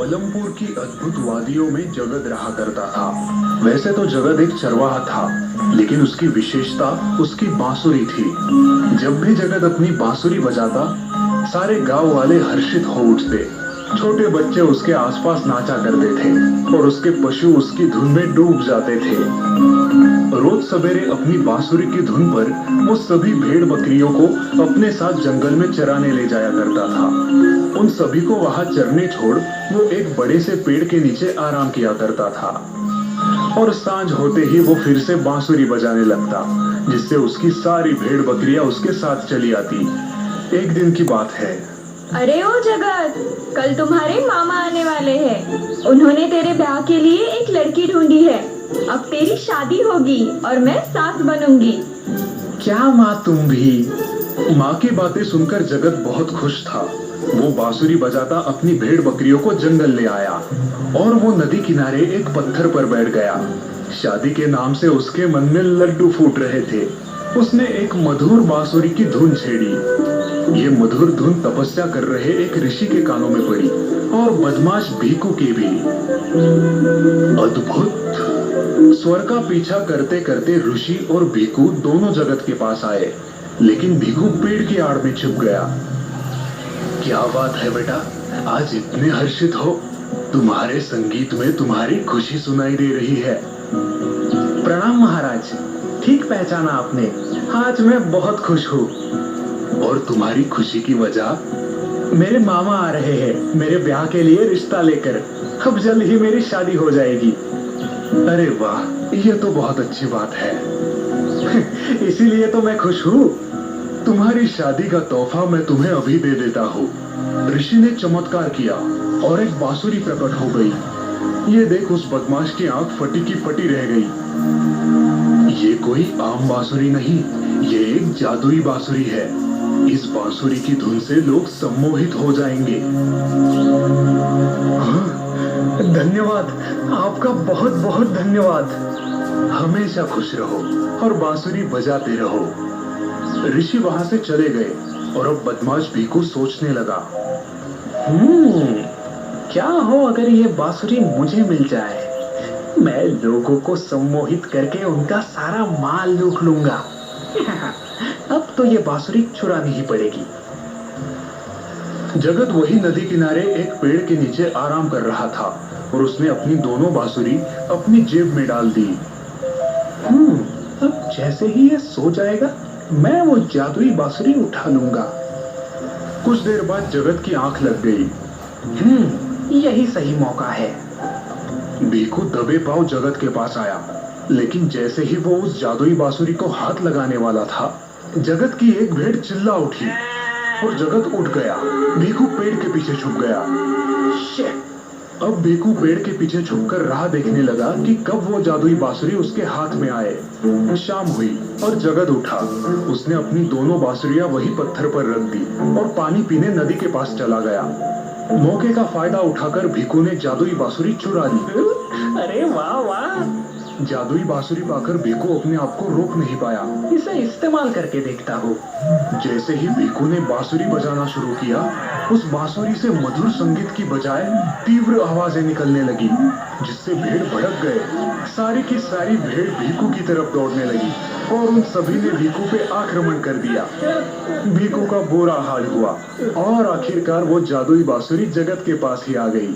पलमपुर की अद्भुत वादियों में जगत रहा करता था। वैसे तो जगत एक चरवाहा था, लेकिन उसकी विशेषता उसकी बांसुरी थी। जब भी जगत अपनी बांसुरी बजाता, सारे गांव वाले हर्षित हो उठते। छोटे बच्चे उसके आसपास नाचा करते थे और उसके पशु उसकी धुन में डूब जाते थे। रोज सवेरे अपनी बांसुरी की धुन पर वो सभी भेड़ बकरियों को अपने साथ जंगल में चराने ले जाया करता था। उन सभी को वहां चरने छोड़ वो एक बड़े से पेड़ के नीचे आराम किया करता था और सांझ होते ही वो फिर से बांसुरी बजाने लगता, जिससे उसकी सारी भेड़ बकरियां उसके साथ चली आती। एक दिन की बात है। अरे ओ जगत, कल तुम्हारे मामा आने वाले हैं। उन्होंने तेरे ब्याह के लिए एक लड़की ढूंढी है। अब तेरी शादी होगी और मैं सास बनूंगी। क्या माँ तुम भी? माँ की बातें सुनकर जगत बहुत खुश था। वो बांसुरी बजाता अपनी भेड़ बकरियों को जंगल ले आया और वो नदी किनारे एक पत्थर पर बैठ गया। शादी के नाम से उसके मन में लड्डू फूट रहे थे। उसने एक मधुर बांसुरी की धुन छेड़ी। ये मधुर धुन तपस्या कर रहे एक ऋषि के कानों में पड़ी और बदमाश भीखू की भी। अद्भुत! स्वर का पीछा करते करते ऋषि और भीखू दोनों जगत के पास आए, लेकिन भीखू पेड़ की आड़ में छिप गया। क्या बात है बेटा, आज इतने हर्षित हो? तुम्हारे संगीत में तुम्हारी खुशी सुनाई दे रही है। प्रणाम महाराज, ठीक पहचाना आपने। आज मैं बहुत खुश हूँ। और तुम्हारी खुशी की वजह? मेरे मामा आ रहे हैं मेरे ब्याह के लिए रिश्ता लेकर। अब जल्द ही मेरी शादी हो जाएगी। अरे वाह, ये तो बहुत अच्छी बात है। इसीलिए तो मैं खुश हूँ। तुम्हारी शादी का तोहफा मैं तुम्हें अभी दे देता हूँ। ऋषि ने चमत्कार किया और एक बांसुरी प्रकट हो गई। ये देख, उस बदमाश की आंख फटी की फटी रह गई। ये कोई आम बांसुरी नहीं, ये एक जादुई बांसुरी है। इस बांसुरी की धुन से लोग सम्मोहित हो जाएंगे। हाँ, धन्यवाद, आपका बहुत बहुत धन्यवाद। हमेशा खुश रहो और बांसुरी बजाते रहो। ऋषि वहां से चले गए और अब बदमाश भीखू सोचने लगा। क्या हो अगर ये बांसुरी मुझे मिल जाए? मैं लोगों को सम्मोहित करके उनका सारा माल लूट लूंगा। अब तो ये बांसुरी चुरानी ही पड़ेगी। जगत वही नदी किनारे एक पेड़ के नीचे आराम कर रहा था और उसने अपनी दोनों बांसुरी अपनी जेब में डाल दी। अब जैसे ही ये सो जाएगा, मैं वो जादुई बांसुरी उठा लूंगा। कुछ देर बाद जगत की आंख लग गई। यही सही मौका है। भीखू दबे पांव जगत के पास आया, लेकिन जैसे ही वो उस जादुई बांसुरी को हाथ लगाने वाला था, जगत की एक भेड़ चिल्ला उठी और जगत उठ गया। भीखू पेड़ के पीछे छुप गया। अब भीखू पेड़ के पीछे छुपकर राह देखने लगा कि कब वो जादुई बांसुरी उसके हाथ में आए। शाम हुई और जगत उठा। उसने अपनी दोनों बांसुरियां वही पत्थर पर रख दी और पानी पीने नदी के पास चला गया। मौके का फायदा उठाकर भीखू ने जादुई बांसुरी चुरा ली। अरे वाह वाह! जादुई बांसुरी पाकर भीखू अपने आप को रोक नहीं पाया। इसे इस्तेमाल करके देखता हूँ। जैसे ही भीखू ने बांसुरी बजाना शुरू किया, उस बांसुरी से मधुर संगीत की बजाय तीव्र आवाजें निकलने लगी, जिससे भेड़ भड़क गए। सारी की सारी भेड़ भीखू की तरफ दौड़ने लगी और उन सभी ने भीखू पे आक्रमण कर दिया। भीखू का बुरा हाल हुआ और आखिरकार वो जादुई बांसुरी जगत के पास ही आ गई।